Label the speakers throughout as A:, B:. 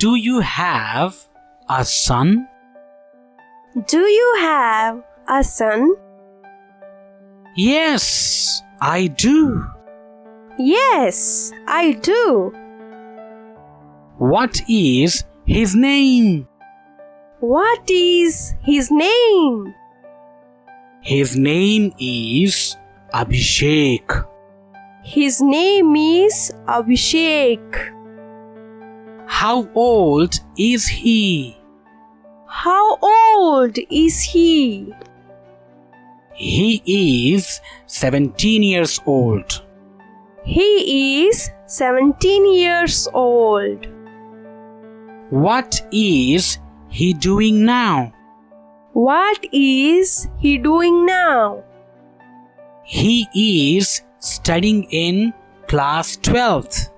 A: Do you have a son?
B: Do you have a son?
A: Yes, I do.
B: Yes, I do.
A: What is his name?
B: What is his name?
A: His name is Abhishek.
B: His name is Abhishek.
A: How old is he?
B: How old is he?
A: He is 17 years old.
B: He is 17 years old.
A: What is he doing now?
B: What is he doing now?
A: He is studying in class 12th.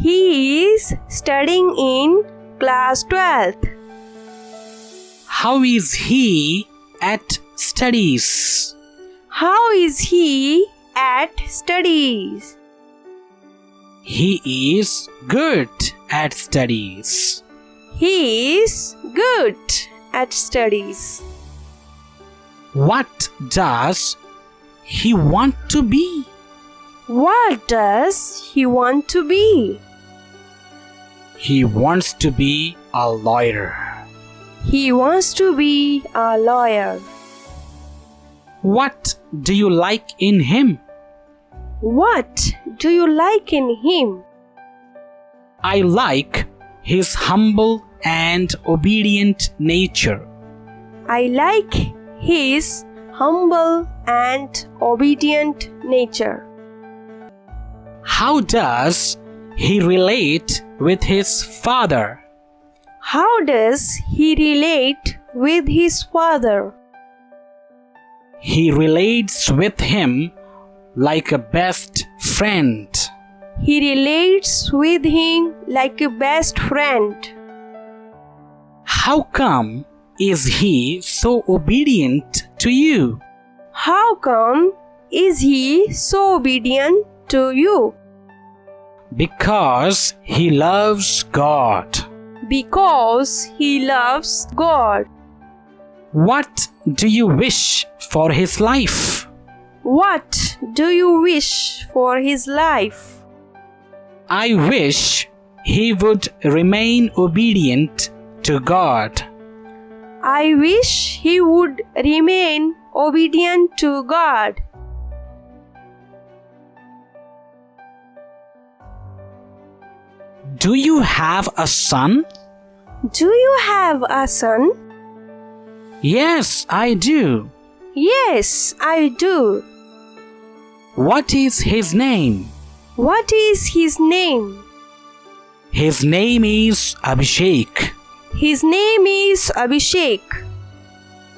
B: He is studying in class 12th.
A: How is he at studies?
B: How is he at studies?
A: He is good at studies.
B: He is good at studies.
A: What does he want to be?
B: What does he want to be?
A: He wants to be a lawyer.
B: He wants to be a lawyer.
A: What do you like in him?
B: What do you like in him?
A: I like his humble and obedient nature.
B: I like his humble and obedient nature.
A: How does he relate with his father?
B: How does he relate with his father?
A: He relates with him like a best friend.
B: He relates with him like a best friend.
A: How come is he so obedient to you?
B: How come is he so obedient to you?
A: Because he loves God.
B: Because he loves God.
A: What do you wish for his life?
B: What do you wish for his life?
A: I wish he would remain obedient to God.
B: I wish he would remain obedient to God.
A: Do you have a son?
B: Do you have a son?
A: Yes, I do.
B: Yes, I do.
A: What is his name?
B: What is his name?
A: His name is Abhishek.
B: His name is Abhishek.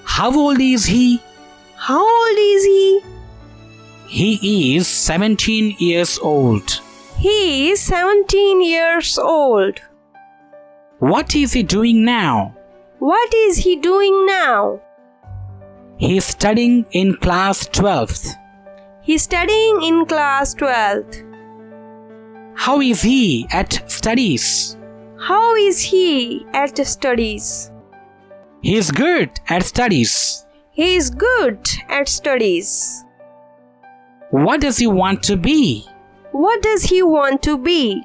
A: How old is he?
B: How old is he?
A: He is 17 years old.
B: He is 17 years old.
A: What is he doing now?
B: What is he doing now?
A: He is studying in class 12th.
B: He is studying in class 12th.
A: How is he at studies?
B: How is he at studies?
A: He is good at studies.
B: He is good at studies.
A: What does he want to be?
B: What does he want to be?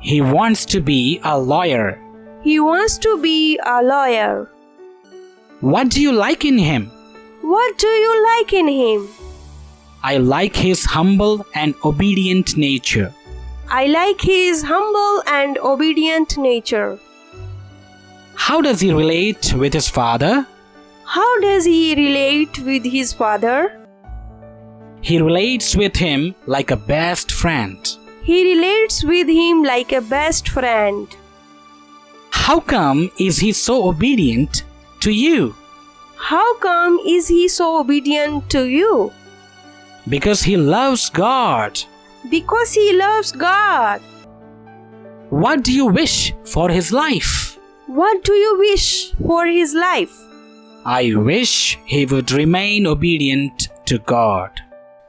A: He wants to be a lawyer.
B: He wants to be a lawyer.
A: What do you like in him?
B: What do you like in him?
A: I like his humble and obedient nature.
B: I like his humble and obedient nature.
A: How does he relate with his father?
B: How does he relate with his father?
A: He relates with him like a best friend.
B: He relates with him like a best friend.
A: How come is he so obedient to you?
B: How come is he so obedient to you?
A: Because he loves God.
B: Because he loves God.
A: What do you wish for his life?
B: What do you wish for his life?
A: I wish he would remain obedient to God.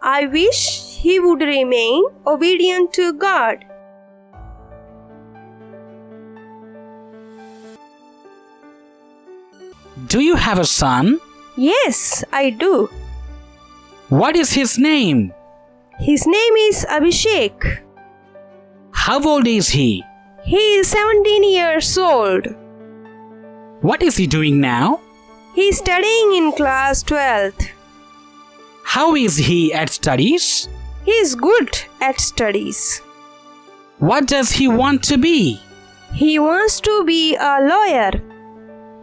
B: I wish he would remain obedient to God.
A: Do you have a son?
B: Yes, I do.
A: What is his name?
B: His name is Abhishek.
A: How old is he?
B: He is 17 years old.
A: What is he doing now?
B: He is studying in class 12th.
A: How is he at studies?
B: He is good at studies.
A: What does he want to be?
B: He wants to be a lawyer.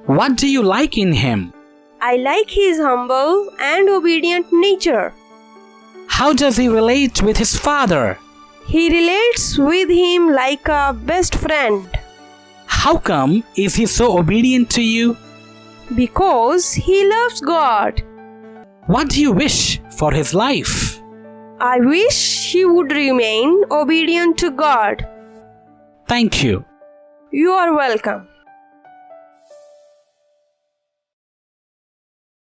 A: What do you like in him?
B: I like his humble and obedient nature.
A: How does he relate with his father?
B: He relates with him like a best friend.
A: How come is he so obedient to you?
B: Because he loves God.
A: What do you wish for his life?
B: I wish he would remain obedient to God.
A: Thank you.
B: You are welcome.